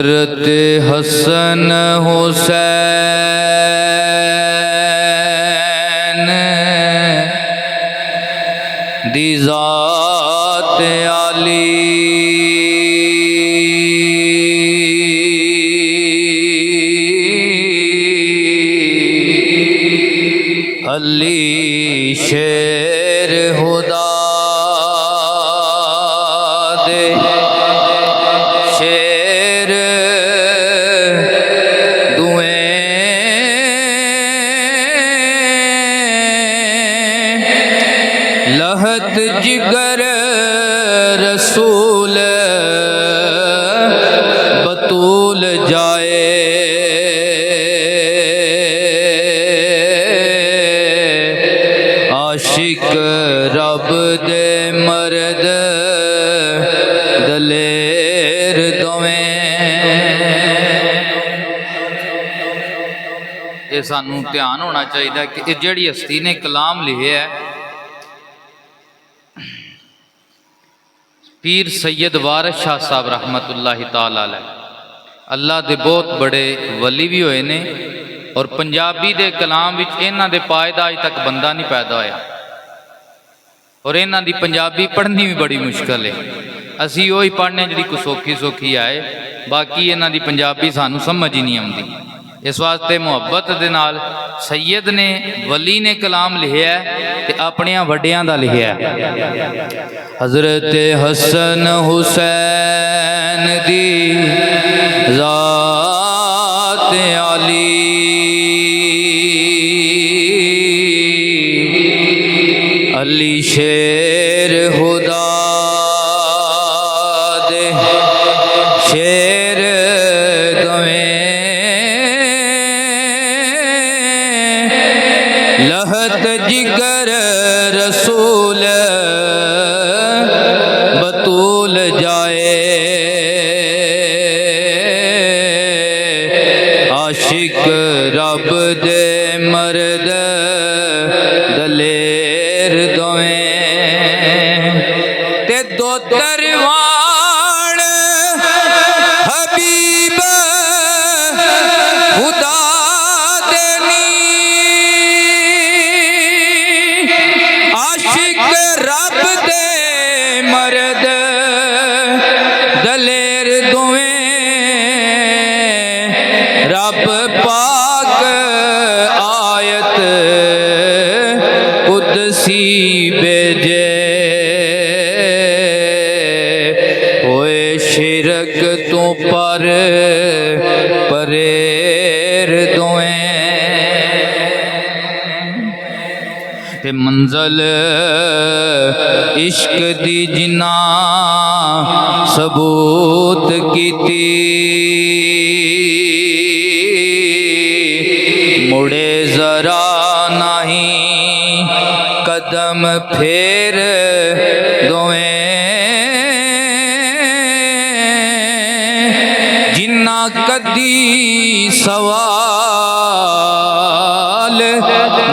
हज़रत हसन हुसैन दी ज़ात आली अली शेर खुदा दे शेर लहत जिगर रसूल बतूल जाए आशिक रब दे मर्द दलेर दोवें ये सानू ध्यान होना चाहिए कि जिहड़ी हस्ती ने कलाम लिखे है पीर सैयद वारिस शाह साहब रहमतुल्लाहि ताला अलैह अल्लाह दे बहुत बड़े वली भी होए ने और पंजाबी दे कलाम विच इन्हां दे पाए दा अज तक बंदा नहीं पैदा होया और इन्हां दी पंजाबी पढ़नी भी बड़ी मुश्किल है। असी वही पढ़ने जिहड़ी कोई सौखी सौखी आए बाकी इन्हां दी पंजाबी सानू समझ ही नहीं आउंदी। इस वास्ते मुहब्बत दे नाल सैयद ने वली ने कलाम लिखिया ते अपनियां वड्डियां दा लिखिया। हज़रत हसन हुसैन दी ज़ात आली अली शेर खुदा दे शेर लहत जिगर रसूल बतूल जाए आशिक रब दे मर्द दलेर दोवें ते दो दरवान हबीब खुदा रब दे मर्द दलेर दोवें रब पाक आयत कुदसी बेजे होए शिरक तो पर परेर दोवें ते मंजल इश्क दी जिन्ना सबूत कीती मुड़े जरा नहीं कदम फेर दोवें जिन्ना कदी सवाल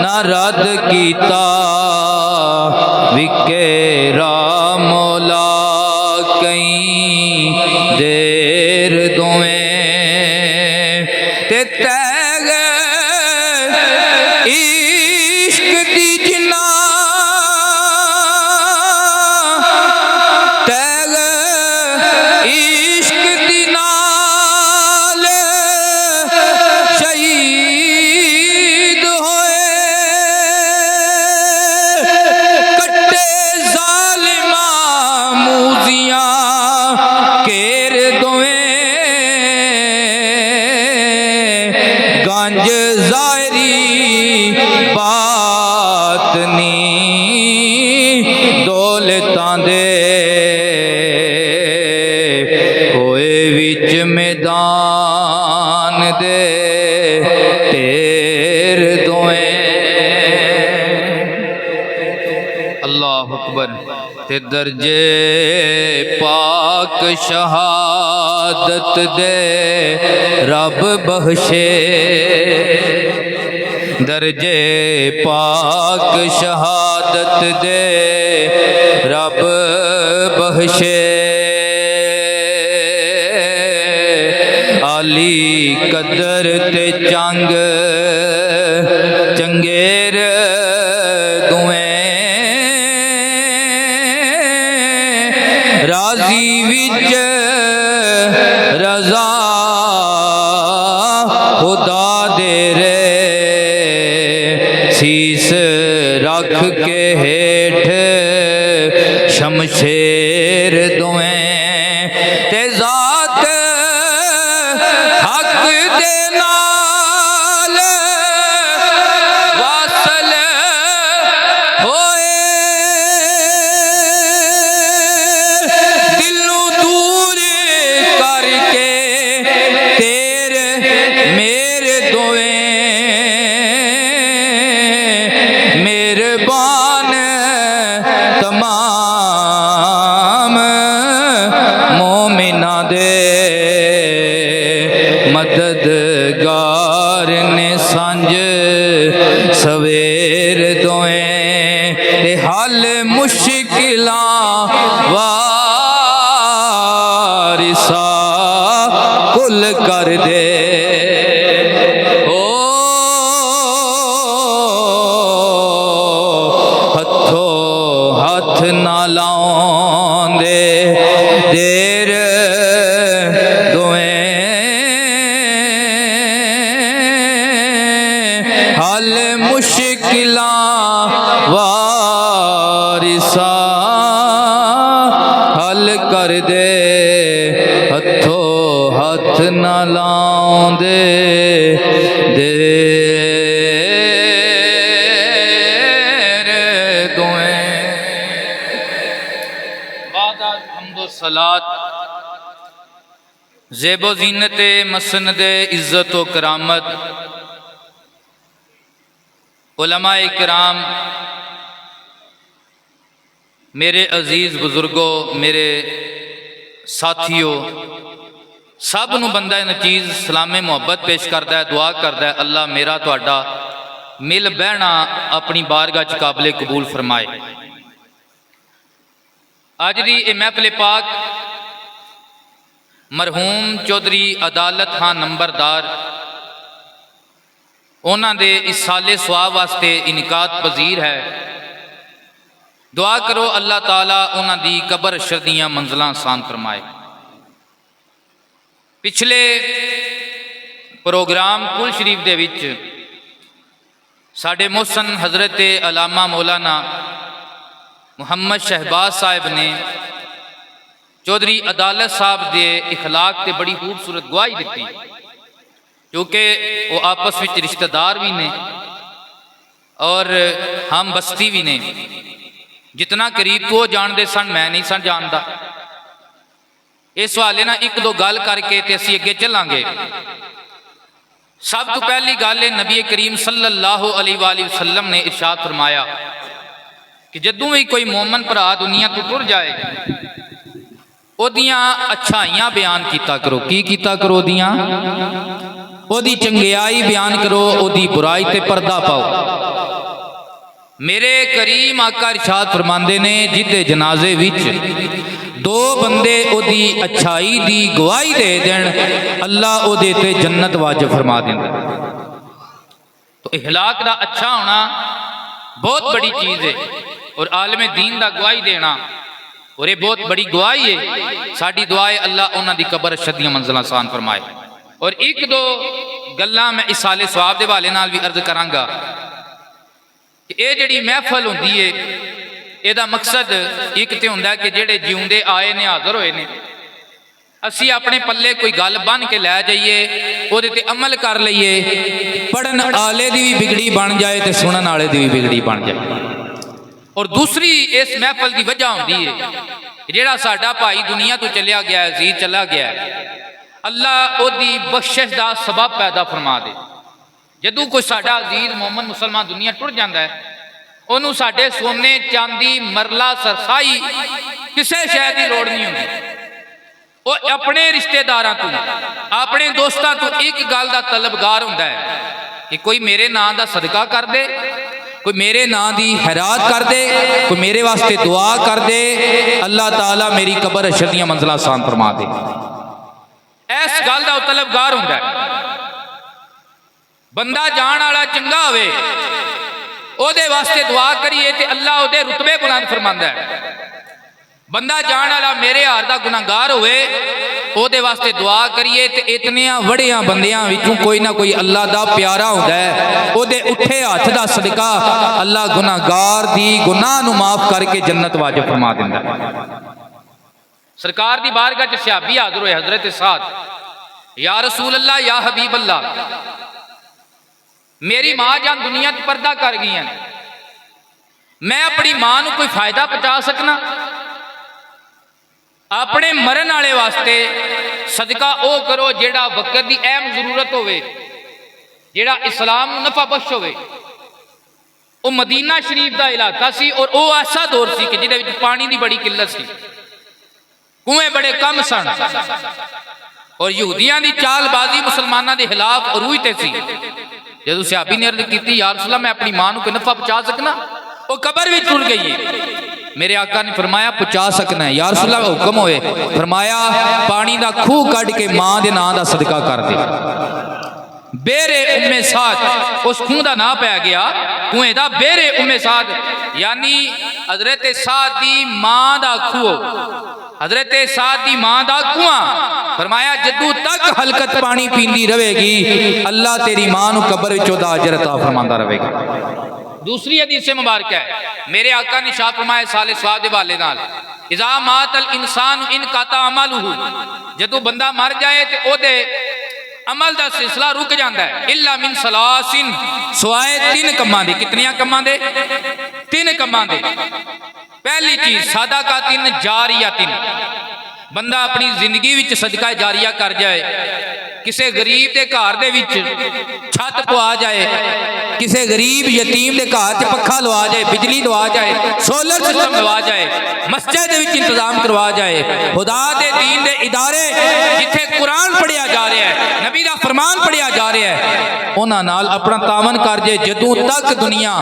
ना रद कीता विकेरा मौला कई देर दोवें ते तैग इश्क दी जिन्ना तैग इश्क दी नाल शहीद होए कट्टे जालिमा मूजियां केर दोवें गंज ज़ाहिरी बातनी दौलतां दे होए विच मैदान दे ढेर दोवें अल्लाह अकबर ते दर्जे पाक शहादत दे रब बख्शे दर्जे पाक शहादत दे रब बख्शे आली कदर ते चंग चंगेर दुएं राजी विच रजा खुदा दे रे शीस रख के हेठ शमशेर दुएं ते जात हक दे नाल वासल होए दिलों दूर करके तेरे मेरे दुएं मेहरबान तमाम मोमिना दे मददगार ने सांझ सवेर दोएं ते हल मुश्किलां वारिसा कुल कर दे हथ ना लाउंदे देर दुएं हल मुश्किलां वारिसा हल कर दे हथो हथ ना लाउंदे सलात ज़ेबो ज़ीनत मसनद इज़्ज़त व करामत उलमाए किराम मेरे अजीज़ बुजुर्गों मेरे साथियों सब नूं बंदा नचीज़ सलामे मुहब्बत पेश करता है दुआ करता है अल्लाह मेरा तुहाडा मिल बहना अपनी बारगाह च काबिले कबूल फरमाए। अज दी ये महफिल पाक मरहूम चौधरी अदालत खान नंबरदार उन्होंने दे इस साले सवाब वास्ते इनकात पजीर है। दुआ करो अल्लाह ताला उन्हों दी कबर शर्दियाँ मंजिलां आसान फरमाए। पिछले प्रोग्राम कुल शरीफ दे विच साडे मोहसन हजरत अलामा मौलाना मुहम्मद शहबाज साहब ने चौधरी अदालत साहब के इखलाक से बड़ी खूबसूरत गवाही दी क्योंकि वो आपस में रिश्तेदार भी ने और हम बस्ती भी ने। जितना करीब तो वो जानते सन मैं नहीं सन जानता। इस हवाले ना एक दो गल करके ते असीं अगे चलांगे। सब तो पहली गल है नबी करीम सल्लल्लाहु अलैहि वसल्लम ने इरशाद फरमाया कि जदों भी कोई मोमन भरा दुनिया तो टुर जाए ओदियां अच्छाइयां बयान किया करो। की किया करो? ओदियां ओदी चंगियाई बयान करो, ओदी बुराई ते पर्दा पाओ। मेरे करीम आका इरशाद फरमांदे ने जिदे जनाजे विच दो बंदे ओदी अच्छाई दी गवाही दे देन अल्लाह ओदे ते जन्नत वाजिब फरमा देंदा। तो इखलाक दा अच्छा होना बहुत बड़ी चीज़ है और आलम दीन दा गवाही देना और ये बहुत बड़ी गवाही है। साडी दुआ है अल्लाह उन्हां दी कबर शदियां मंजिलां आसान फरमाए। और एक दो गल्लां मैं इस साले सवाब दे हवाले नाल भी अर्ज करांगा कि ये जिहड़ी महफल हुंदी है ਇਹਦਾ मकसद एक तो हुंदा कि जेड़े जिउंदे आए ने हाज़र होए ने असी अपने पल्ले कोई गल बन के लै जाइए उहदे ते अमल कर लईए पढ़न आले दी भी बिगड़ी बन जाए तो सुनन आले दी भी बिगड़ी बन जाए। और दूसरी इस महफल की वजह होंदी है जेड़ा साडा भाई दुनिया तो चलिया गया अजीज चला गया अल्लाह ओदी बख्शिश दा सबब पैदा फरमा दे। जदों कोई साडा अजीज मोमन मुसलमान दुनिया टुर जाता है ਉਹਨੂੰ ਸਾਡੇ सोने चांदी मरला सरसाई किसी शय की लोड़ नहीं होती। वो अपने रिश्तेदारों तो अपने दोस्तों तो एक गल का तलबगार होंदा है कि कोई मेरे नाम का सदका कर दे, कोई मेरे नाम की हैरात कर दे, कोई मेरे वास्ते दुआ कर दे, अल्लाह ताला मेरी कबर अशर दियां मंजिलां आसान फरमा दे। इस गल का तलबगार होंदा है। बंदा जान वाला चंगा होवे ओदे वास्ते दुआ करिए तो अल्लाह ओदे रुतबे बुलंद फरमांदा है। बंदा जान वाला मेरे हार का गुनाहगार होवे ओदे वास्ते दुआ करिए तो इतनिया वड़िया बंदियां विचों कोई ना कोई अल्लाह दा प्यारा होंदा है। ओदे उठे हाथ दा सदका अल्लाह गुनाहगार दी गुनाह नूं माफ करके जन्नत वाजिब फरमा दिंदा है। सरकार दी बारगाह च सहाबी हाज़िर होए हजरत साद, या रसूल अल्लाह या हबीब अल्लाह, मेरी मां जान दुनिया च पर्दा कर गई, मैं अपनी मां नूं कोई फायदा पहुंचा सकना? अपने मरन वाले वास्ते सदका ओ करो जेड़ा वक्त की अहम जरूरत होवे, जेड़ा इस्लाम नूं नफा बख्श होवे। वो मदीना शरीफ का इलाका सी और वो ऐसा दौर सी कि जिहदे विच पानी की बड़ी किल्लत सी, कुएं बड़े कम सन और यहूदियां दी चालबाजी मुसलमानों के खिलाफ अरूज ते सी। जदों सहाबी ने अर्ज की, या रसूल अल्लाह मैं अपनी मां नूं कोई नफा पहुंचा सकना? वो कबर में टुर गई है। मेरे आका ने फरमाया पहुंचा सकना है। या रसूल अल्लाह हुक्म होए, फरमाया पानी का खूह कढ़ के मां के नाम का सदका कर दे। बेरे उम्मे साद उस खूह का नाम पै गया, कुएं का बेरे उम्मे साद, यानी हजरत साद दी मां का खूह, हजरत साद दी मां का कुआं। फरमाया जदों तक हलकत पानी पींदी रहेगी अल्लाह तेरी मां नूं कबर विचों दा अजर अता फरमांदा रहेगा। दूसरी हदीस मुबारक है, मेरे आका ने शाह फरमाया साले स्वाब के हवाले नाल, इज़ा मातल इंसान इन काता अमलहू, जदों बंदा मर जाए तो ओदे अमल का सिलसिला रुक जाता है। इल्ला मिन सलासिन, सुआए तीन कमां दे। कितनियां कमां दे? तीन कमां दे। पहली चीज सदका तीन जारिया तीन, बंदा अपनी जिंदगी विच सदका जारिया कर जाए, किसी गरीब के घर दे विच छत पवा जाए, किसी गरीब यतीम के घर च पखा लवा जाए, बिजली लवा जाए, सोलर सिस्टम लवा जाए, मस्जिद विच इंतजाम करवा जाए, खुदा दे दीन दे इदारे जिथे कुरान पढ़िया जा रहा है, नबी दा फरमान पढ़िया जा रहा है, उन्हां नाल अपना तावन कर जाए। जदों तक दुनिया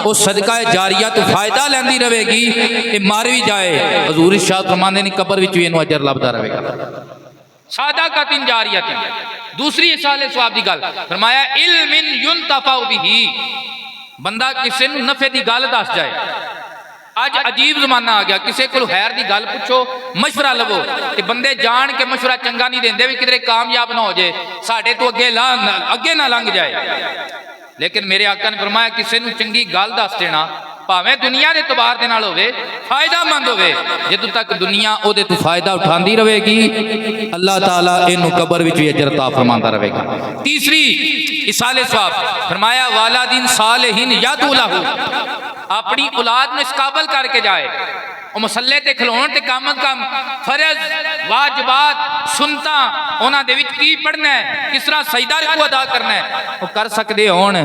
उस सदका जारिया तो फायदा लैंदी रहेगी, ये मर भी जाए हजूर शाह फरमांदे ने कबर विच भी इहनूं अजर लभदा रहेगा। सादा का तीन जारिया तीन। दूसरी साले स्वाब की गल फरमाया, इल्मिन युनतफा बिही, बंदा किसी नूं नफे की गल दस जाए। अज अजीब जमाना आ गया, किसी को खैर की गल पूछो, मशवरा लवो तो बंदे जान के मशवरा चंगा नहीं देंदे भी किधरे कामयाब ना हो जाए, साडे तो अगे ना लंघ जाए। लेकिन मेरे आका ने फरमाया किसी नूं चंगी गल दस देना, भावें दुनिया के तबार दे नाल होवे, फायदामंद होवे, जदों तक दुनिया ओदे तो फायदा उठांदी रहेगी अल्लाह ताला इनू कबर विच भी अजर अता फरमांदा रहेगा। तीसरी इसाले सवाब फरमाया, वालादिन सालिहिन यादू लहू, अपनी औलाद में इस काबल करके जाए, और मसले ते खलोण ते कम फर्ज वाजिबात सुनता उन्हां दे विच की पढ़ना है, किस तरह सजदा रुकू अदा करना है, वो कर सकते होण।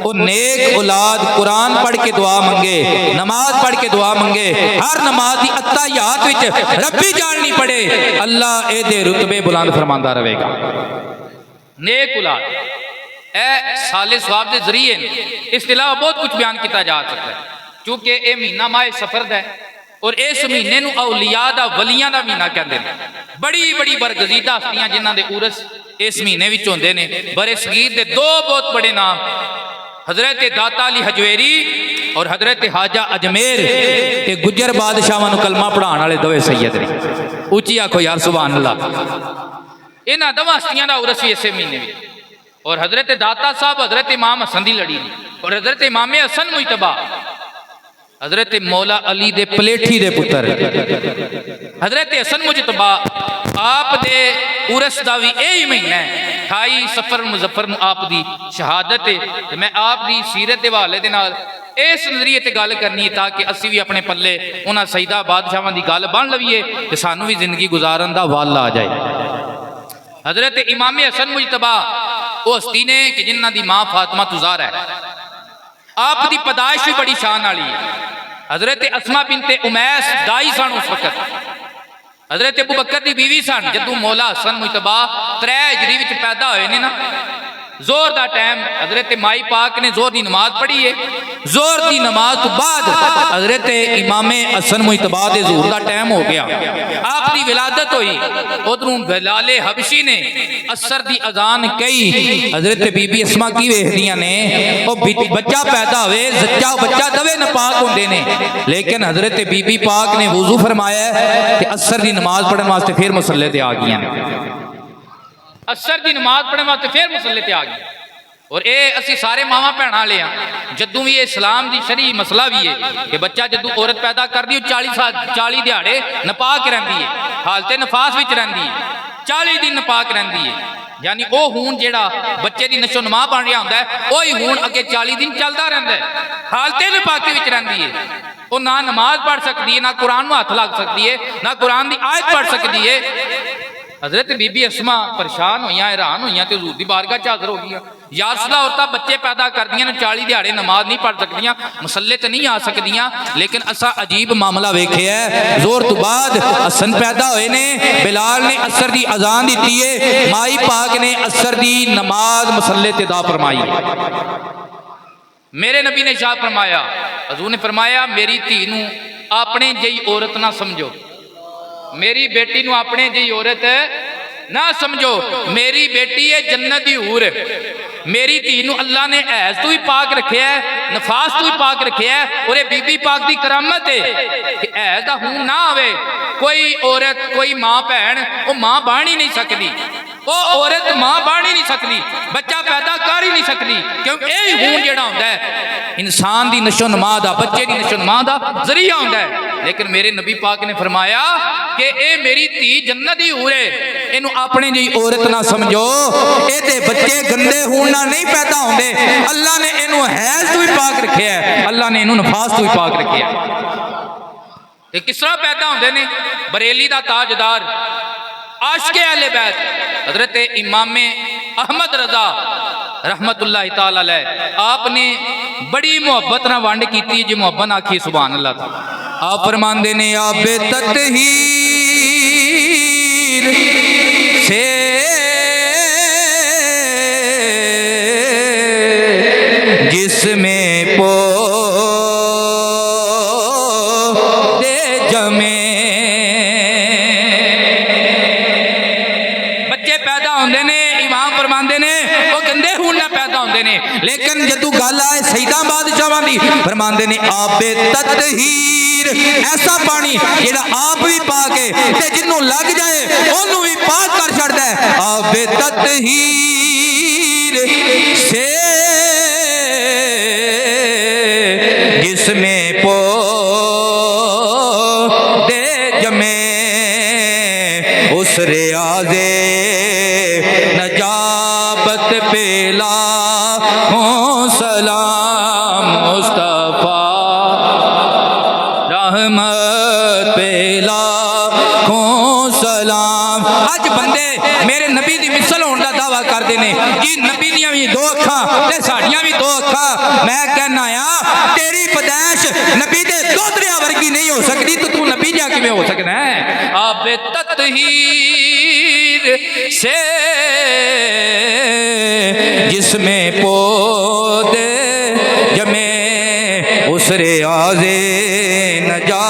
वो नेक औलाद कुरान पढ़ के दुआ मंगे, नमाज पढ़ के दुआ मंगे, हर नमाज दी अत्ताहियात विच रब्बी जान पढ़े, अल्लाह एदे रुतबे बुलंद फरमांदा रहेगा। नेक औलाद ए साले सवाब के जरिए इस अलावा बहुत कुछ बयान किया जा सकता है, क्योंकि यह महीना माए सफरद है और इस महीने नूं औलिया दा वलियां दा महीना कहते हैं। बड़ी बड़ी बरगजीदा हस्तियां जिन्हां दे उरस इस महीने विच होंदे ने। बरे सगीर दे दो बहुत बड़े नाम, हजरत दाता अली हजवेरी और हजरत हाजा अजमेर, ये गुजर बादशाहां नूं कलमा पढ़ाने वाले दोवे सैयद ने। उची आखो यार सुभान अल्लाह। इन्हां दोवां हस्तियां दा उरस भी इस महीने विच, और हजरत दाता साहब हजरत इमाम हसन दी लड़ी दी, और हजरत इमाम हसन मुजतबा हजरत मौला अली दे पलेठी दे पुत्र हजरत हसन मुजतबा आप दे उरस दा भी यही महीना है। 28 सफर मुजफ्फर नूं आप दी शहादत है। मैं आप दी सीरत के हवाले दे नाल इस नजरिए ते गल करनी है ताकि असी भी अपने पल्ले उन्हां सईदा बादशाहां दी गल बन लवीए ते सानू भी जिंदगी गुजारन दा वल आ जाए। हजरत इमाम हसन मुजतबा वो हस्ती ने कि जिन्हां दी मां फातिमा तुज़ारा है, आप दी पैदाइश भी बड़ी शान वाली है। हजरत अस्मा बिनते उमैस दाई सन उस वक्त, हजरत अबू बकर की बीवी सन। जदों मौला हसन मुजतबा 3 हिजरी विच पैदा होए ने ना, जोर का टाइम हजरत माई पाक ने जोर की नमाज पढ़ी है। जोर की नमाज तो बाद हजरत इमामे हसन मुजतबा दे जोर का टाइम हो गया, आपकी विलादत हुई। उधरों बिलाले हबशी ने असर की अजान कही। हजरत बीबी अस्मा की वेखदियां ने बच्चा पैदा होवे, जच्चा बच्चा दवे नापाक होंदे ने, लेकिन हजरत बीबी पाक ने वुजू फरमाया कि असर की नमाज पढ़ने वास्ते फिर मुसल्ले ते आ गई। असर की नमाज पढ़ने वास्ते फिर मुसल्ले ते आ गई। और ये असी सारे मावां भैणां वाले हाँ, जदों भी ये इस्लाम की शरी मसला भी है कि बच्चा जदों औरत पैदा करती है 40 दिहाड़े नपाक रहिंदी है, हालते नफास विच रहिंदी है, 40 दिन नपाक रहिंदी है। यानी वो खून जिहड़ा बच्चे की नशो नमा बन रहा होंदा है, वही खून अगे 40 दिन चलता रहिंदा है, हालते नपाकी विच रहिंदी है। वो ना नमाज पढ़ सकती है, ना कुरान में हथ लग सकती है, ना कुरान की आयत पढ़ सकती है। हजरत बीबी अस्मा परेशान हुई, हैरान हुई, तो हजूर दी बारगाह च हाज़र हो गई। यासला औरतां बच्चे पैदा करदियां, 40 दिहाड़े नमाज नहीं पढ़ सकदियां, मुसल्ले ते नहीं आ सकदियां, लेकिन असा अजीब मामला वेखिया है। जोर तो बाद हसन पैदा होए ने, बिलाल ने असर की अजान दी है, माई पाक ने असर की नमाज मुसल्ले ते अदा फरमाई। मेरे नबी ने शाह फरमाया, हजूर ने फरमाया मेरी धी नूं अपने जही औरत ना समझो, मेरी बेटी नूं अपने जी औरत ना समझो, मेरी बेटी है जन्नत दी हूर। मेरी धी नूं अल्लाह ने हैज तो भी पाक रखे है, नफास तो भी पाक रखे है, और ये बीबी पाक की करामत है कि हैज दा खून ना आवे। कोई औरत कोई माँ भैन वो माँ बन ही नहीं सकती, वो औरत माँ बन ही नहीं सकती, बच्चा पैदा कर ही नहीं सकती, क्योंकि यही खून जिहड़ा होंदा है इंसान की नशो नमा दा, बच्चे की नशो नमा दा जरिया होंदा है। लेकिन मेरे नबी पाक ने फरमाया कि ये मेरी धी जन्नत दी हूर है, इनू अपने जी औरत ना समझो, ये बच्चे गंदे खून ना नहीं पैदा होंदे, अल्लाह ने इनू हैज तो भी पाक रखे है, अल्लाह ने इनू नफास तो भी पाक रखे है। किस तरह पैदा होंदे ने? बरेली दा ताजदार आशिक़े अहले बैत हजरत इमामे अहमद रजा रहमतुल्लाह ताला अलैह, आपने बड़ी मुहब्बत ना वंड की जी, मुहब्बत आखी सुभान अल्लाह। आप फरमांदे ने आबे ततहीर से जिसमें पो दे जमे, बच्चे पैदा होंदे ने, इमाम फरमांदे ने वो गंदे खून ना पैदा होंदे ने, लेकिन जदों गल आए सईदा बादशाहां दी फरमांदे ने आबे ततहीर, ऐसा पानी जेड़ा आप भी पा के ते जिन्नों लग जाए ओनू भी पाक कर छड़दा है। आबे ततहीर से जिसमें पो दे जमे, उस रियाज़े नजाबत पेला हो सलाम, मुस्तफा रहमत पेला हो सलाम। अज बंदे मेरे नबी दी मिसल होने का दावा करते हैं कि नबी दियां भी दो अखां ते साडियां भी दो अखां। मैं कहना आ तेरी पैदाइश नबी दे दोतरिया वर्गी नहीं हो सकती, तो तू नबी जा किवें हो सकना है? आबे ततहीर से जिसमें पौधे जमे, उस रियाज़े नजा।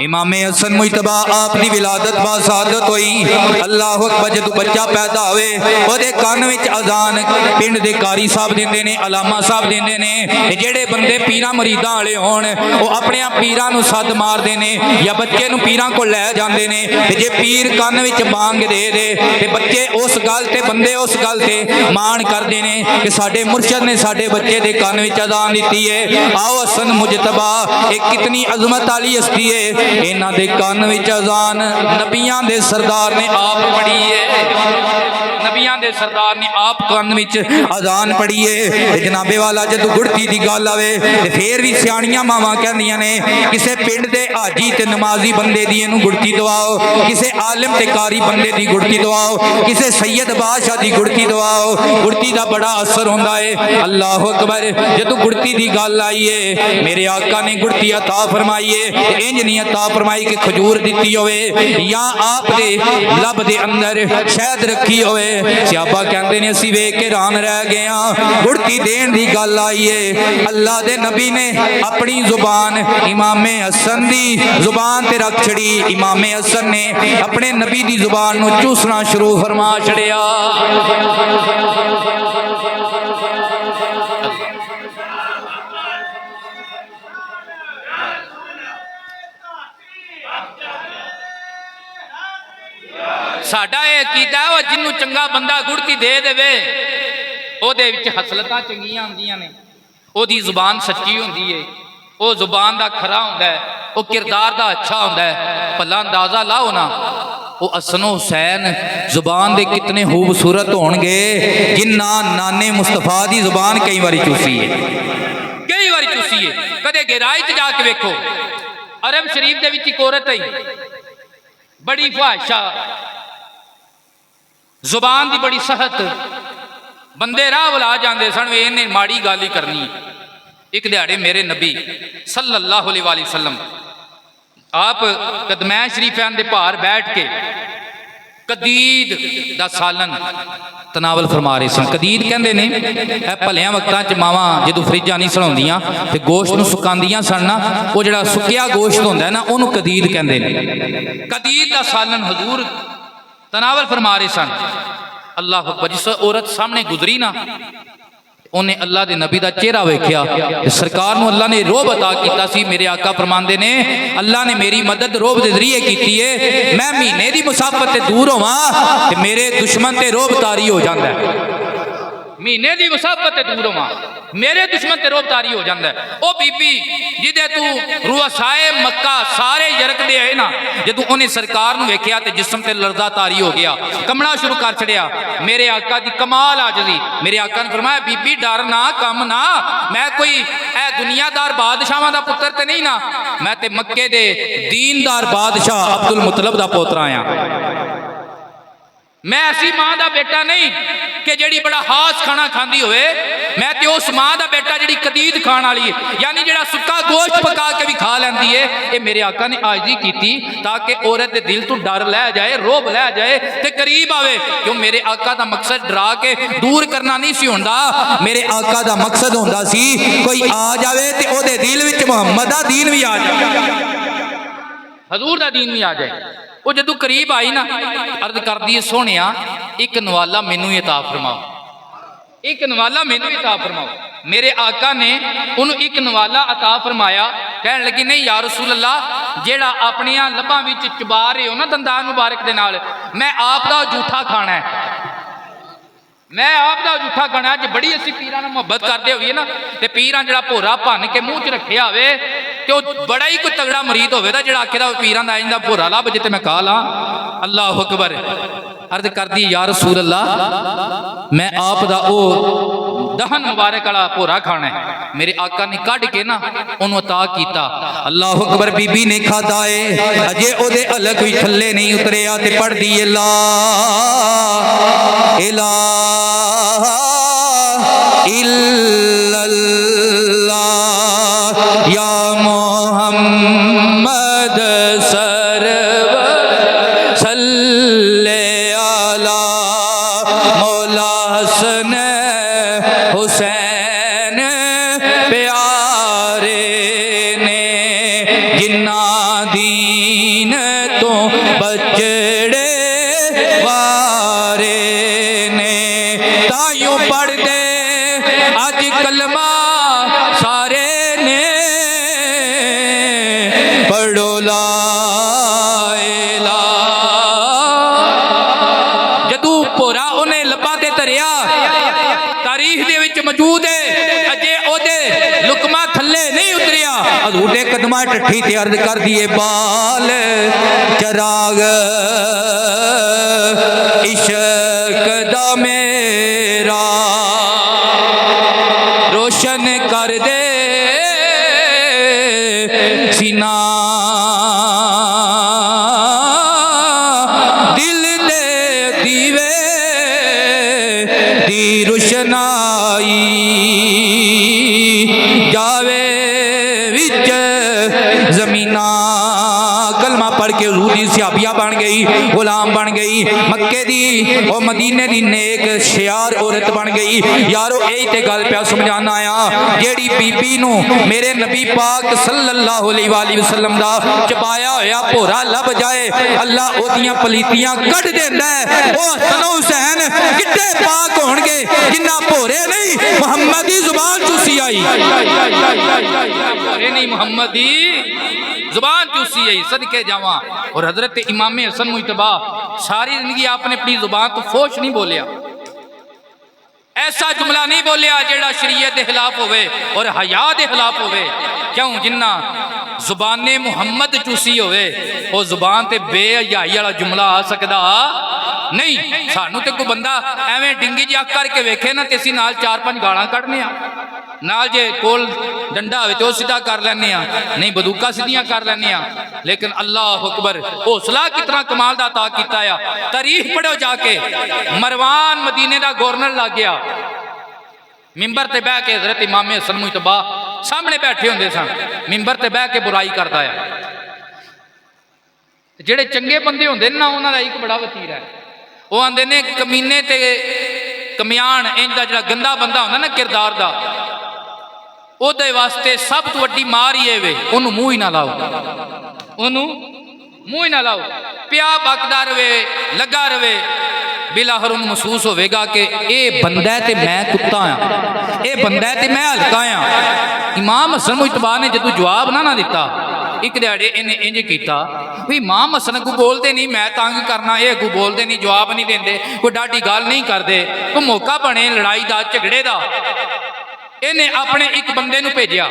इमामे हसन मुजतबा आपकी विलादत बासादत हुई, अल्लाह अकबर, जदों बच्चा पैदा होए ओदे कान विच अजान पिंड दे कारी साहब देंदे ने, अलामा साहब देंदे ने। जेड़े बंदे पीरां मरीदां वाले होण वो अपने पीरां नूं सद मारदे ने या बच्चे नूं पीरां कोल लै जांदे ने, ते जे पीर कान विच बांग दे दे ते बच्चे उस गल ते बंदे उस गल ते मान करदे ने कि साडे मुर्शद ने साडे बच्चे दे कान विच अजान दित्ती है। आओ हसन मुजतबा एक कितनी अजमत वाली हस्ती है, इन्हां दे कान विच अजान नबियां दे सरदार ने आप पढ़ी है। नबी मौलवियां दे सरदार ने आप कान विच अजान पढ़ी है। जनाबे वाला जदों गुड़ती दी गल आवे ते फिर भी सियाणियां मावां कहंदियां ने किसे पिंड दे हाजी ते नमाजी बंदे दी इहनूं गुड़ती दवाओ, किसे आलिम ते कारी बंदे दी गुड़ती दवाओ, किसे सैयद बादशाह दी गुड़ती दवाओ। गुड़ती दा बड़ा असर हुंदा है। अल्लाह अकबर। जदों गुड़ती दी गल आई है मेरे आका ने गुड़ती अता फरमाई है। इंज नहीं अता फरमाई कि खजूर दिती होवे या आप दे लब दे अंदर शहद रखी होवे। सियापा कहंदे ने असीं वेख के हैरान रह गए हां। गुड़ती देण दी गल आई है। अल्लाह दे नबी ने अपनी जुबान इमामे हसन दी जुबान ते रख छड़ी। इमामे हसन ने अपने नबी दी जुबान नूं चूसना शुरू फरमा छड़िया। साडा यह अकीदा है जिन्हों चंगा बंदा गुड़ती दे देवे ओहदे विच हसलतां चंगियां हुंदियां ने, ओहदी जुबान सच्ची हुंदी है, वो जुबान दा खरा हुंदा है, वो किरदार दा अच्छा हुंदा है। भला अंदाजा लाओ ना वो हसन हुसैन जुबान दे कितने खूबसूरत होणगे जिन्ना नाने मुस्तफा दी जुबान कई बारी चूसी है, कई बारी चूसी है। कदे गहराई च जाके वेखो अरब शरीफ दे विच इक औरत आई बड़ी फहाशा जुबान दी बड़ी सहत, बंदे राह बुला जाते सन वे इन्हें माड़ी गल ही करनी। एक दिहाड़े मेरे नबी सल्लल्लाहु अलैहि वसल्लम आप कदमैन शरीफान दे भार बैठ के कदीद दा सालन तनावल फरमा रहे सन। कदीद कहंदे ने भलियां वक्तां च मावां जदों फ्रिजां नहीं सड़ाउंदियां ते गोश्त नूं सुकांदियां सन ना, वो जिहड़ा सुक्किया गोश्त हुंदा है ना उहनूं कदीद कहंदे ने। कदीद दा सालन हजूर तनावल फरमा रहे सन। अल्लाह अकबर। जिस औरत सामने गुजरी ना उन्हें अल्लाह के नबी का चेहरा वेख्या, सरकार नूं अल्लाह ने रोब अता किया सी। मेरे आका फरमांदे ने अल्लाह ने मेरी मदद रोब के जरिए की है। मैं महीने की मुसाफत से दूर होवां ते मेरे दुश्मन ते रोब तारी हो जाता है। महीने की मुसाफत से दूर होवां मेरे दुश्मन ते रोब तारी हो जाता है। ओ बीबी जिदे तू रुअसाए मक्का सारे यरकदे आए ना, जदों उन्हें सरकार नूं वेख्या ते जिस्म ते लरज़ा तारी हो गया, कमना शुरू कर छड़िया। मेरे आका दी कमाल आजजी। मेरे आका ने फरमाया बीबी डर ना, कम ना, मैं कोई ए दुनियादार बादशाहां दा पुत्र ते नहीं ना, मैं ते मक्के दे दीनदार बादशाह अब्दुल मुतलब दा पोतरा आया। मैं ऐसी मां का बेटा नहीं कि जिहड़ी बड़ा हास खाना खाती होवे, मैं तो उस मां का बेटा जिहड़ी कदीद खाण वाली है, यानी जिहड़ा सुक्का गोश्त पका के भी खा लैंदी है। ये मेरे आका ने आजी की ताकि औरत के दिल तो डर लै जाए, रोब लै जाए ते करीब आवे। क्यों मेरे आका का मकसद डरा के दूर करना नहीं सी हुंदा, मेरे आका का मकसद हुंदा सी कोई आ जाए तो ओहदे दिल विच मुहम्मद दा दीन भी आ जाए, हजूर दा दीन भी आ जाए। वो जदों करीब आई ना अर्ज कर दी सोने एक नवाला मैनू अता फरमाओ, एक नवाला मैनू अता फरमाओ। मेरे आका ने उन्होंने एक नवाला अता फरमाया। कहने लगी नहीं या रसूल अल्लाह जेड़ा अपनिया लब्बां विच चबा रहे हो ना दंदान मुबारक दे नाल, मैं आप दा जूठा खाना है, मैं आप दा जूठा खाना। जो बड़ी असी पीरां नाल मुहब्बत करते होइए ना ते पीरां जड़ा भोरा भन के मूँह च रखिया होवे ते वो बड़ा ही कोई तगड़ा मरीद होवे दा जेड़ा आखे दा पीरां दा इंदा भोरा लभ जिते मैं खा ला। अल्लाह अकबर। अर्ज कर दी या रसूल अल्लाह मैं आप दा ओ दहन मुबारक वाला भोरा खाना है। मेरे आका ने कढ़ के ना उन्होंने अता किया। अल्लाह अकबर। बीबी ने खादा है अजे ओदे अलग कोई थल्ले नहीं उतरिया ते पढ़ दी ला इलाहा इल्लल्लाह या मोहम्मद सरवर सल्ले अला मौला हसन हुसैन प्यारे ने जिन्ना दीन तो बचड़े वारे ने तायूं पढ़ दे अज कलमा सारे ने पढ़ो ला जदू भोरा उन्हें लब्बा ते धरिया तारीख दे विच मौजूद है अजे ओदे लुकमा थल्ले नहीं उतरिया। हजूर दे कदमां टट्ठी ते अर्ज कर दिए बाल चराग इश्क दा मक्के दी और मदीने दी नेक शियार औरत बन गई। यारो यही ते गल पिया समझाना आ, जेड़ी बीबी नू मेरे नबी पाक सल्लल्लाहु अलैहि वसल्लम दा चबाया होया भोरा लब जाए, अल्लाह ओदियां पलीतियां कढ देंदा है। ओ हसन हुसैन किड्डे पाक होणगे जिन्ना भोरे नहीं मुहम्मद दी जुबान चूसी आई, भोरे नहीं मुहम्मद दी जुबान चूसी आई। सदके जावा। और हजरत इमाम हसन मुजतबा सारी जिंदगी आपने अपनी जुबान तो फोश नहीं बोलिया, ऐसा जुमला नहीं बोलिया जेड़ा शरीयत के खिलाफ होवे और हया के खिलाफ होवे। क्यों? जिन्ना जुबाने मुहम्मद चूसी होवे वो जुबान ते बेहयाई वाला जुमला आ सकदा नहीं। सानू ते कोई बंदा एवें डिंगी जी अख करके वेखे ना ते असीं नाल 4-5 गालां कढने आ, नाल जे कोल डंडा होवे ते ओ सीधा कर लैने आ, नहीं बंदूकां सीधियां कर लैने आ। लेकिन अल्लाह अकबर, हौसला कितना कमाल दा अता कीता आ। तारीख पढ़ो जाके, मरवान मदीने दा गवर्नर लग गया, मिंबर ते बह के हजरत इमाम हसन मुजतबा सामने बैठे होंदे सन, मिंबर ते बह के बुराई करदा आ। जेड़े चंगे बंदे होंदे ना उन्हां दा एक बड़ा वतीरा है, वो आंदे ने कमीने ते कमियान इंज दा जेड़ा गंदा बंदा होंदा ना किरदार दा, ओदे वास्ते सब तो वड्डी मार ही वे ओनू मूँह ही ना लाओ, ओनू मूँह ही ना लाओ। पिया बकदा रवे, लगा रवे, बिलाहर उन्हें महसूस होगा कि ये बंदा है तो मैं कुत्ता हाँ, ये बंदा है तो मैं हल्का हाँ। इमाम हसन मुजतबा ने जो जवाब ना दिता, एक दिहाड़े इन्हें इंज किया भी इमाम हसन अगू बोलते नहीं, मैं तंग करना, ये अगू बोलते नहीं, जवाब नहीं देंगे, कोई डाटी गल नहीं करते, कोई मौका बने लड़ाई का झगड़े का। इन्हें अपने एक बंदे नूं भेजिया,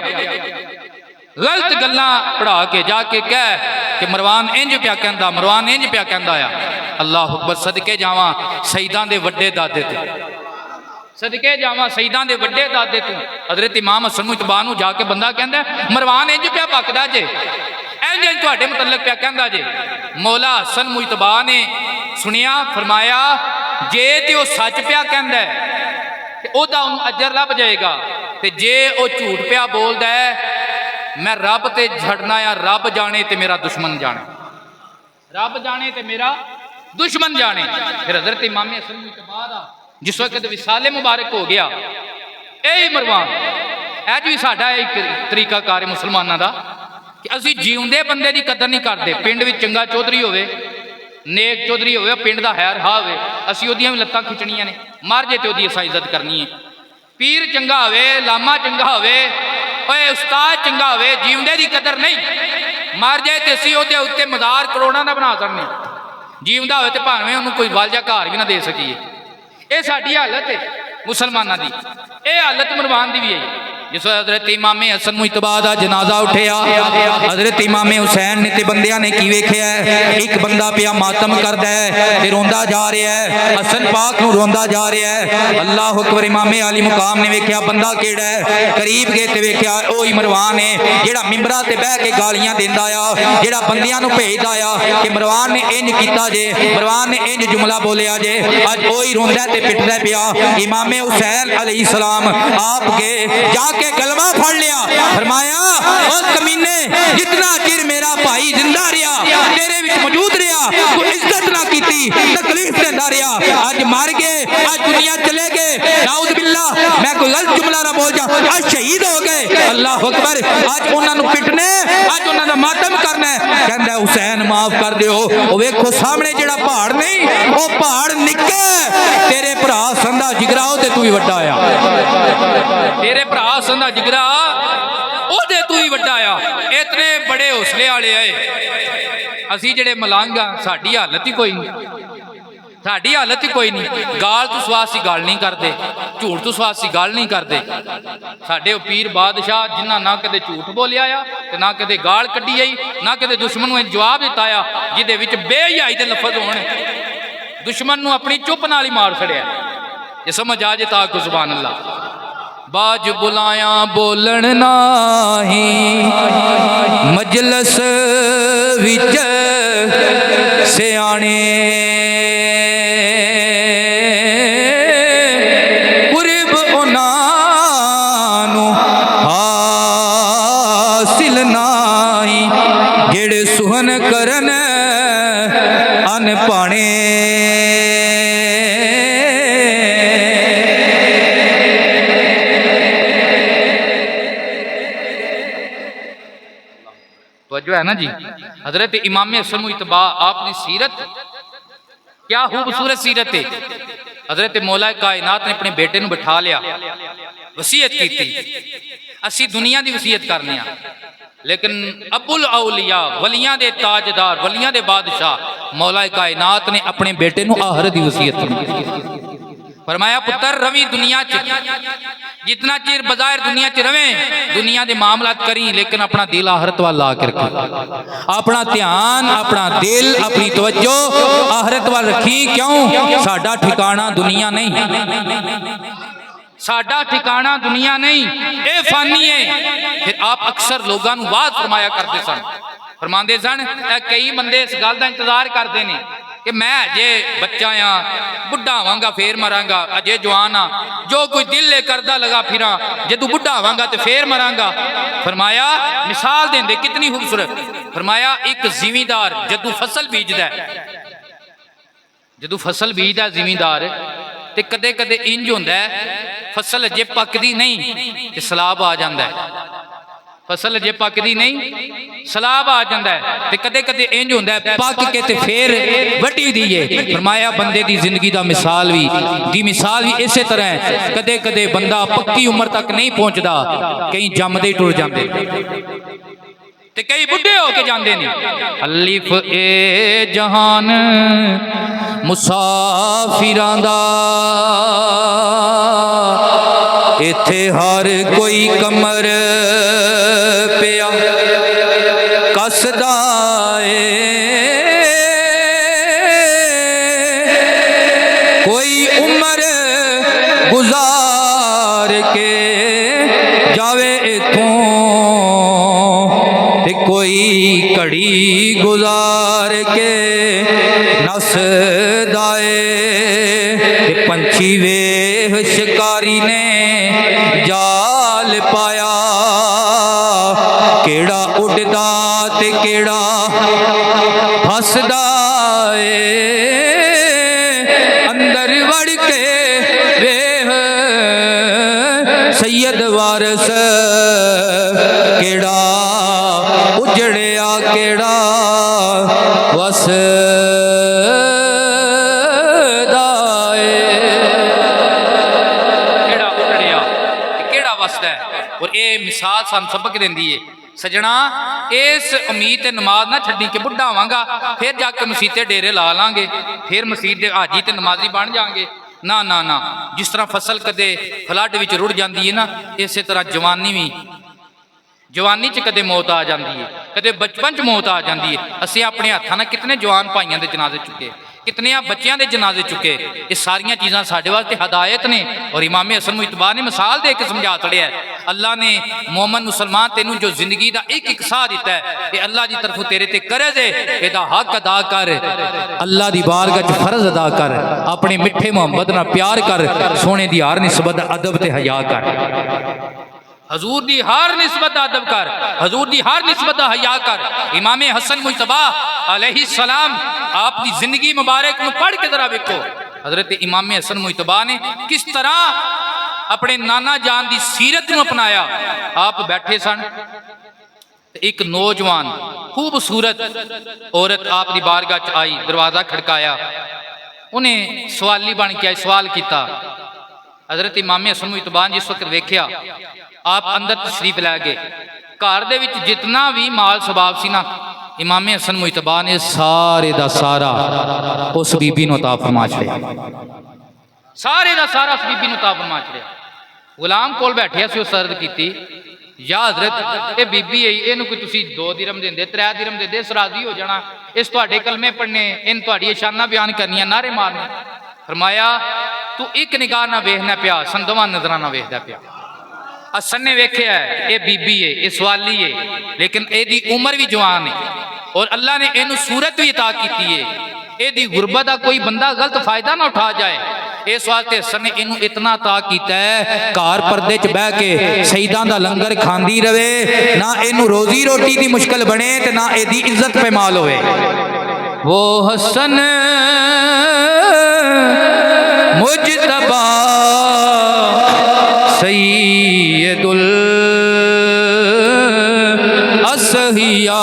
गलत गल्लां पढ़ा के जाके कह कि मरवान इंज पिया कहंदा, मरवान इंज पिया कहंदा आ। अल्लाह अकबर, सदके जावां शहीदां दे वड्डे दादे ते, सदके जावां शहीदां दे वड्डे दादे तू। हजरत इमाम हसन मुजतबा नूं जाके बंदा कहंदा मरवान इंज पिया बकदा जे, इंज इंज तुहाडे मुतल्लक पिया कहंदा जे। मौला हसन मुजतबा ने सुनिया, फरमाया जे ते ओ सच पिया कहंदा ते ओदा उहनूं अजर लभ जाएगा, ते जे ओ झूठ पिया बोलदा है मैं रब ते झड़ना या रब जाने ते मेरा दुश्मन जाने, रब जाने ते मेरा दुश्मन जाने। फिर हजरत इमाम हसन मुजतबा दा जिस वक्त विसाले मुबारक हो गया, यही मरवान अज भी साडा एक तरीकाकार है मुसलमानों का कि असी जीवंदे बंदे की कदर नहीं करते। पिंड में चंगा चौधरी होवे, नेक चौधरी होवे, पिंड का हैर हा होवे, असी ओदियां भी लत्तां खिंचणियां ने, मर जे ते ओदी असां इज्जत करनी है। पीर चंगा होवे, लामा चंगा होवे, ओए उस्ताद चंगा होवे, जीवंदे की कदर नहीं, मर जाए तो असी ओदे उत्ते मज़ार करोड़ां दा बना सकने, जीवंदा होवे ते भावें उहनूं कोई वल जा घर भी ना दे सकीए। ये साडी हालत है मुसलमानों की, ये हालत मरवान की भी है। जिस हजरत इमाम हसन मुजतबा दा जनाजा उठिया, हजरत इमाम हुसैन ने ते बंदियां ने की वेखिया, एक बंदा पिया मातम करदा है ते रोंदा जा रहा है, हसन पाक नूं रोंदा जा रहा है। अल्लाह अकबर, इमाम आली मुकाम ने वेखिया बंदा केड़ा है, करीब गए ते वेखिया ओही मरवान है जेड़ा मिंबरां ते बह के गालियां देंदा आ, जेड़ा बंदियां नूं भेजदा आ कि मरवान ने इंज कीता जे, मरवान ने इंज जुमला बोलिया जे। अज ओही रोंदा ते पिटदा पिया। इमाम हुसैन अलैहिस्सलाम आप गए जा के कलमा फड़ लिया, फरमाया ओ कमीने, जितना चिर मेरा भाई जिंदा रहा, तेरे विच मौजूद रहा, तू इज्जत ना कीती, तकलीफ देंदा रहा, आज मर गए, आज दुनिया चले गए, नाउज़ बिल्लाह, मैं कोई गलत जुमला ना बोल जा, आज शहीद हो गए। अल्लाह अकबर, आज उन्होंने पिटने, आज उन्होंने मातम करना है। कहंदा हुसैन माफ कर दिओ, ओ वेखो सामने जेड़ा पहाड़ नहीं, वो पहाड़ निक्का तेरे भरा संधा जिगरा ते तू ही वड्डा आ, तेरे भरा संधा जिगरा ओदे तू ही वड्डा आ। इतने बड़े हौसले वाले आए असी जेड़े मलंग आ, साडी हालत ही कोई नहीं, साडी हालत ही कोई नहीं। गाल तो स्वासी गाल नहीं करते, झूठ तो स्वासी गाल नहीं करते। साडे पीर बादशाह जिन्ना ना कदे झूठ बोलिया आ ते ना कदे गाल कड्डी आई, ना कदे दुश्मन नूं जवाब दिता आ जिहदे विच बेहयाई दे लफज होण, दुश्मन नूं अपनी चुप नाल ही मार छड़िया। ये समझ आ जे ताक सुभान अल्लाह। बाज बुलाया बोलन नाही, मजलस विच सियाणे, कुरब उन्हां नूं हासिल नाही, जेड़े सुहन करन अनपाणे। है ना जी। हजरत इमाम हसन मुजतबा आपकी सीरत क्या खूबसूरत सीरत है। हजरत मौला कायनात ने अपने बेटे को बिठा लिया, वसीयत की थी। असी दुनिया की वसीयत करने, लेकिन अबुल औलिया वलियां दे ताजदार वलियां दे बादशाह मौला कायनात ने अपने बेटे को आखिरत की वसीयत की। फरमाया पुत्र रवि दुनिया च, जितना चिर बजायर दुनिया च रवे दुनिया के मामलात करी, लेकिन अपना दिल आखिरत वाल ला के रखी। अपना ध्यान, अपना दिल, अपनी तवज्जो आखिरत वाल रखी। क्यों? साडा ठिकाना दुनिया नहीं, साडा ठिकाना दुनिया नहीं, ये फानी है। फिर आप अक्सर लोगों को वाज फरमाया करते सन, फरमाते सन कई बंदे इस गल का इंतजार करते हैं कि मैं अजे बच्चा हाँ, बुढ़ा होवांगा फिर मरांगा, अजे जवान हाँ, जो कोई दिल ले करदा लगा फिरा, जदू बुढ़ा होवांगा तो फिर मरांगा। फरमाया मिसाल देंदे कितनी खूबसूरत। फरमाया एक जिमीदार जदू फसल बीजदा है, जदू फसल बीजदा जिमीदार ते कदे कदे इंज होंदा है फसल अजे पकदी नहीं ते सलाब आ जांदा है, फसल अजे पकदी नहीं सलाब आ जाता है, ते कदे कदे इंज होंदा है पक के ते फिर वड्डी दी है। फरमाया बंदे दी जिंदगी दा मिसाल भी इसे तरह है। कदे कदे बंदा पक्की उम्र तक नहीं पहुंचता, कई जमदे टुर जाते ते कई बुढ़े होके जाते हैं। अलिफ ए जहान मुसाफिरां दा, इत्थे हर कोई कमर पिया कसदा ए, कोई उम्र गुजार के जावे इथों ते कोई घड़ी गुजार के नसदा ए। पंछी वेह शिकारी ने जाल पाया, केड़ा उड़दा ते केड़ा फसदा ए, अंदर वड़ के वेह सैयद वारस, केड़ा उजड़िया केड़ा वसदा ए, केड़ा उजड़िया केड़ा वसदा है। और ये मिसाल सानू सबक देंदी है सजना, इस उम्मीद ते नमाज ना छड्डी कि बुढ़ा होवांगा फिर जाके मसीह ते डेरे ला लांगे, फिर मसीह दे हाजी ते नमाजी बन जाएंगे। ना ना ना, जिस तरह फसल कदे फ्लड विच रुड़ जाती है ना, इस तरह जवानी च कदे मौत आ जाती है, कदे बचपन च मौत आ जाती है। असीं अपने हत्थां नाल कितने जवान भाइयों के जनाजे चुके, कितने बच्चों के जनाजे चुके। ये सारिया चीज़ां साडे वास्ते हदायत ने। और इमाम हसन मुजतबा ने मिसाल दे के समझा छड़िया है। अल्लाह ने मोमन मुसलमान तेनू जो जिंदगी का एक एक साह दिता है, ये अल्लाह की तरफों तेरे ते करे जे, एदा हक अदा कर, अल्लाह की बारगाह च फर्ज अदा कर, अपने मिठे मोहब्बत नाल प्यार कर, सोने दी हर निस्बत अदब ते हया कर, हजूर दी हर निस्बत अदब कर, हजूर दी हर निस्बत हया कर। इमाम हसन मुजतबा अलैहिस्सलाम आपकी जिंदगी मुबारक में पढ़ के जरा देखो, हजरत इमाम हसन मुजतबा ने किस तरह अपने नाना जान की सीरत को अपनाया। आप बैठे सन, एक नौजवान खूबसूरत औरत आपकी बारगाह च आई, दरवाजा खड़काया, उन्हें सवाली बन के सवाल किया। हजरत इमाम हसन मुजतबा जिस वक्त वेख्या, आप अंदर तशरीफ लै गए। घर दे विच जितना भी माल सबाब सी ना, इमाम हसन मुजतबा ने सारे दा सारा उस बीबी नूं अता फरमा छड़िया, सारे दा सारा उस बीबी नूं अता फरमा छड़िया। गुलाम कोल बैठिया सी, उस अर्ज की, या हजरत ये बीबी है, इहनूं कोई तुसीं 2 दिरहम देंदे, 3 दिरहम देंदे, इस राजी हो जाना, इस तुहाडे कलमे पढ़ने, इन तुहाडी शाना बयान करनियां, नारे मारने। फरमाया तू एक निगाह ना वेखना पिया, संदवा नजरां ना वेखदा पिया। हसन ने वेख्या ये बीबी है, ये सवाली है, लेकिन एदी उम्र भी जवान है और अल्लाह ने इनू सूरत भी अता की है। एदी गुरबत का कोई बंदा गलत फायदा ना उठा जाए, इस वास्ते हसन ने इनू इतना अता किया है, घर पर्दे च बह के शहीदां दा लंगर खांदी रवे, ना इनू रोजी रोटी की मुश्किल बने ते ना एदी इज्जत पैमाल होवे। वो हसन मुजतबा सैयदुल असहिया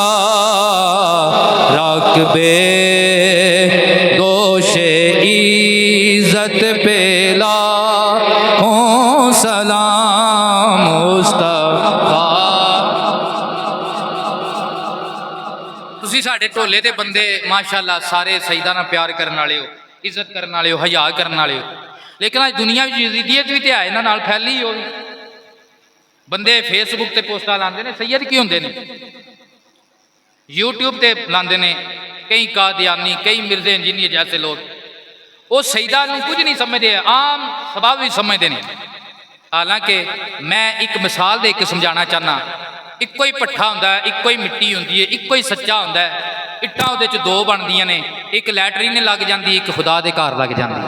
इज्जत पे लाखों सलाम मुस्तफा। ਤੁਸੀਂ ਸਾਡੇ ਢੋਲੇ ਦੇ ਬੰਦੇ ਮਾਸ਼ਾਅੱਲਾ ਸਾਰੇ ਸਜਦਾ ਨਾਲ ਪਿਆਰ ਕਰਨ ਵਾਲੇ ਹੋ, ਇੱਜ਼ਤ ਕਰਨ ਵਾਲੇ ਹੋ, ਹਯਾ ਕਰਨ ਵਾਲੇ ਹੋ। ਲੇਕਿਨ ਅੱਜ ਦੁਨੀਆ ਵਿੱਚ ਯਜ਼ੀਦੀਅਤ ਵੀ ਤੇ ਹੈ ਇਹਨਾਂ ਨਾਲ ਫੈਲੀ ਹੋ। ਬੰਦੇ ਫੇਸਬੁੱਕ ਤੇ ਪੋਸਟਾਂ ਲਾਉਂਦੇ ਨੇ, ਸੈयद ਕੀ ਹੁੰਦੇ ਨੇ, यूट्यूब ਤੇ ਲਾਉਂਦੇ ਨੇ, ਕਈ ਕਾਦੀਆਨੀ, ਕਈ ਮਿਰਜ਼ੇ ਇੰਜੀਨੀਅਰ ਜੈਸੇ ਲੋग, ਉਹ ਸਜਦਾ ਨੂੰ ਕੁਝ ਨਹੀਂ ਸਮਝਦੇ, ਆਮ ਸਬਬ ਵੀ ਸਮਝਦੇ ਨੇ। ਹਾਲਾਂਕਿ ਮੈਂ ਇੱਕ ਮਿਸਾਲ ਦੇ ਕੇ ਸਮਝਾਉਣਾ ਚਾਹੁੰਦਾ। ਇੱਕੋ ਹੀ ਪੱਠਾ ਹੁੰਦਾ ਹੈ, ਇੱਕੋ ਹੀ ਮਿੱਟੀ ਹੁੰਦੀ ਹੈ, ਇੱਕੋ ਹੀ ਸੱਚਾ ਹੁੰਦਾ ਹੈ। ਇੱਟਾਂ ਉਹਦੇ 'ਚ ਦੋ ਬਣਦੀਆਂ ਨੇ, ਇੱਕ ਲੈਟਰੀਨ ਲੱਗ ਜਾਂਦੀ, ਇੱਕ ਖੁਦਾ ਦੇ ਘਰ ਲੱਗ ਜਾਂਦੀ।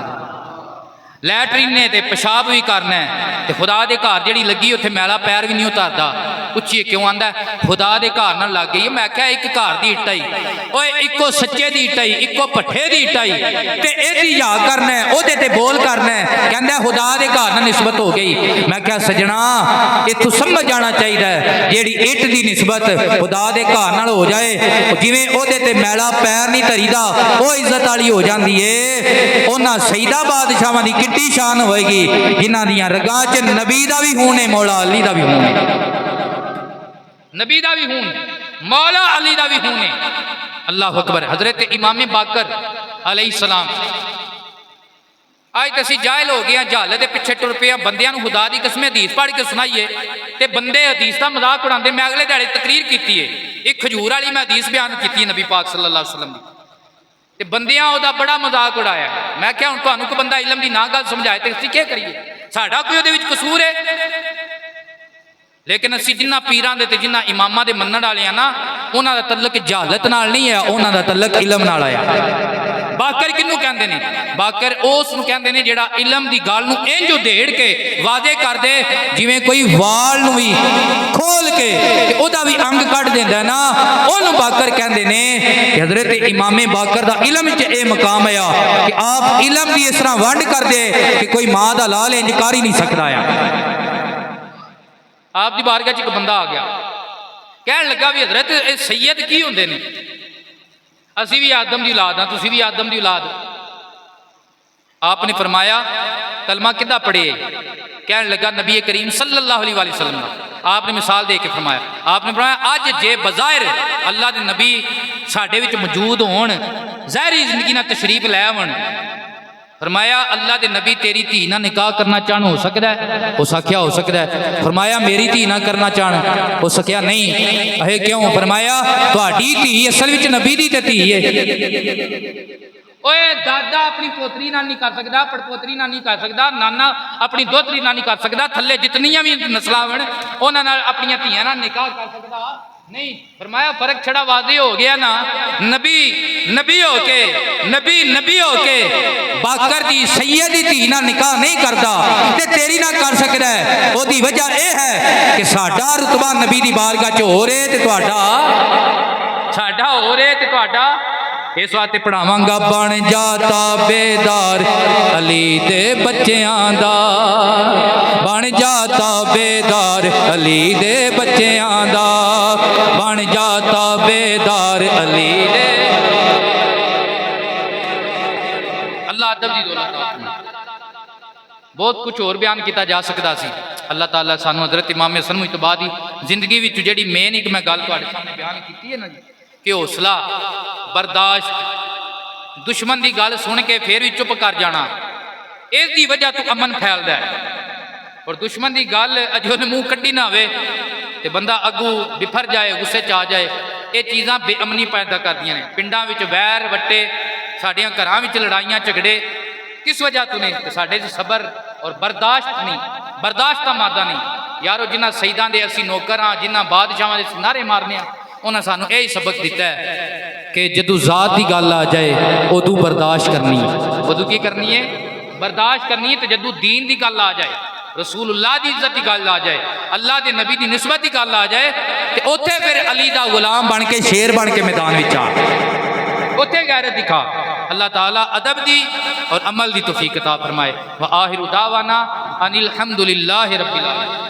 ਲੈਟਰੀਨ ਨੇ ਤੇ ਪਿਸ਼ਾਬ ਵੀ ਕਰਨਾ ਹੈ, ਤੇ ਖੁਦਾ ਦੇ ਘਰ ਜਿਹੜੀ ਲੱਗੀ ਉੱਥੇ ਮੈਲਾ ਪੈਰ ਵੀ ਨਹੀਂ ਉਤਾਰਦਾ। ਪੁੱਛੀਏ ਕਿਉਂ? ਆਂਦਾ ਖੁਦਾ ਦੇ ਘਰ ਨਾਲ ਲੱਗ ਗਈ। ਮੈਂ ਕਿਹਾ ਇੱਕ ਘਰ ਦੀ ਇੱਟ ਆਈ, ਓਏ ਇੱਕੋ ਸੱਚੇ ਦੀ ਇੱਟ ਆਈ, ਇੱਕੋ ਪੱਠੇ ਦੀ ਇੱਟ ਆਈ, ਤੇ ਇਹਦੀ ਯਾਦ ਕਰਨਾ ਹੈ, ਉਹਦੇ ਤੇ ਬੋਲ ਕਰਨਾ ਹੈ। ਕਹਿੰਦਾ ਖੁਦਾ ਦੇ ਘਰ ਨਾਲ ਨਿਸਬਤ ਹੋ ਗਈ। ਮੈਂ ਕਿਹਾ ਸਜਣਾ ਇਥੋਂ ਸਮਝ ਜਾਣਾ ਚਾਹੀਦਾ ਹੈ, ਜਿਹੜੀ ਇੱਟ ਦੀ ਨਿਸਬਤ ਖੁਦਾ ਦੇ ਘਰ ਨਾਲ ਹੋ ਜਾਏ, ਜਿਵੇਂ ਉਹਦੇ ਤੇ ਮੈਲਾ ਪੈਰ ਨਹੀਂ ਧਰੀਦਾ, ਉਹ ਇੱਜ਼ਤ ਵਾਲੀ ਹੋ ਜਾਂਦੀ ਏ। ਉਹਨਾਂ ਸਈਦਾ ਬਾਦਸ਼ਾਹਾਂ ਦੀ ਕਿੱਡੀ शान होएगी जिन्हां दियां रगां च नबी दा भी खून है, मौला अली दा भी खून है, नबी दा भी खून, मौला अली दा भी खून है। अल्लाह अकबर। हजरत इमाम बाकर अलैहिस्सलाम, आज तो असीं जाहिल हो गए, जहालत के पिछे टुर पे, बंदियां नूं खुदा दी कसम हदीस पढ़ के सुनाइए ते बंदे हदीस का मजाक उड़ाते। मैं अगले दिहाड़े तकरीर की है, एक खजूर वाली मैं हदीस बयान की नबी पाक सल्लल्लाहु अलैहि वसल्लम की, ते बंदियां ओहदा बड़ा मजाक उड़ाया। मैं क्या हुण तुहानूं कोई बंदा इलम दी ना गल समझाए ते असीं क्या करिए? साडा कोई उहदे विच कसूर है? लेकिन असीं जिन्हां पीरां दे ते जिन्हां इमामां दे मन्नण वाले आ ना, उन्हां दा तल्लक जहालत नाल नहीं है, उन्हां दा तल्लक इलम नाल आया। बाकर किनू कहंदे ने? बाकर उस नूं कहंदे ने जिहड़ा इलम दी गल नूं इंज उधेड़ के वादे कर दे जिवें कोई वाल नूं भी खोल के ते ओहदा भी अंग कढ देंदा ना, ओनूं बाकर कहंदे ने। हजरत इमाम बाकर दा इलम च इह मकाम आया कि आप इलम दी इस तरह वंड कर दे कि कोई मां दा लाल इंज कर ही नहीं सकदा आ। आप दी बारगाह च एक बंदा आ गया, कहण लगा भी हजरत ये सैयद की हुंदे ने? असी भी आदम की औलाद हाँ, तुसी भी आदम की औलाद। आपने फरमाया कलमा किदा पढ़े? कहने लगा नबी करीम सल्लल्लाहु अलैहि वसल्लम। आपने मिसाल दे के फरमाया, आपने फरमाया अज जे बज़ाहिर अल्लाह के नबी साडे विच मौजूद होण, ज़ाहिरी जिंदगी नाल तशरीफ लै आवन, फरमाया अल्लाह के नबी तेरी धी ना निकाह करना चाहन हो सकता है? हो सकिया हो सकता है। फरमाया मेरी धी ना करना चाहन हो सकिया नहीं। अहे क्यों? फरमाया तुहाडी धी असल विच नबी दी ते धी है। ओए दादा अपनी पोतरी नाल नहीं कर सकता, पड़पोतरी नाल नहीं कर सकता, नाना अपनी दोहतरी नाल नहीं कर सकता, थल्ले जितनियां भी नस्लां हन उन्हां नाल अपनियां धीआं नाल निकाह कर सकता नहीं। फरमाया फर्क छड़ा वाज़े हो गया ना, नबी नबी होके नबी होके बाकर दी सैयद दी धी नाल निकाह नहीं करदा ते तेरी ना कर सकदा है। ओदी वजह यह है कि साडा रुतबा नबी दी बारगाह च हो रहे ते तुहाडा साडा हो रहे ते तुहाडा। इस वास्ते पढ़ावांगा बन जाता बेदार अली दे बच्चियां दा, बन जाता बेदार अली दे बच्चियां दा, बन जाता बेदार अली दे। अल्लाह अदब दी दौलत बहुत कुछ और बयान किया जा सकता सी। अल्लाह ताला सानू हज़रत इमाम हसन मुई तो बाद ही जिंदगी विच जिहड़ी मेन एक मैं गल तुहाडे सामने बयान की है ना जी, कि हौसला बर्दाश्त, दुश्मन की गल सुन के फिर भी चुप कर जाना, इसकी वजह तो अमन फैलता है। और दुश्मन की गल अजे उन्हें मुँह कड्डी ना होवे ते बंदा अगू बिफर जाए, गुस्से च आ जाए, ये चीज़ां बेअमनी पैदा करदियां ने। पिंडां विच वैर वट्टे, साडियां घरां विच लड़ाइयां झगड़े किस वजह तो ने? साडे च सबर और बर्दाश्त नहीं, बर्दाश्त का मादा नहीं। यारो जिन्हां शहीदां दे असीं नौकर हाँ, जिन्हां बादशाहां दे नारे मारने उन्हें सानू यही सबक दिता है कि जदों जात की गल आ जाए उदों बर्दाश्त करनी है। उदों की करनी है? बर्दाश्त करनी है। तो जदों दीन की गल आ जाए, रसूलुल्लाह की इज्जत की गल आ जाए, अल्लाह के नबी की निस्बत की गल आ जाए, तो उत्थे फिर अली दा गुलाम बन के शेर बन के मैदान में आ, उत्थे गैरत दिखा। अल्लाह ताला अदब दी और अमल दी तौफीक अता फरमाए। व आखिरु दावाना अनिल हम्दुलिल्लाहि रब्बिल आलमीन।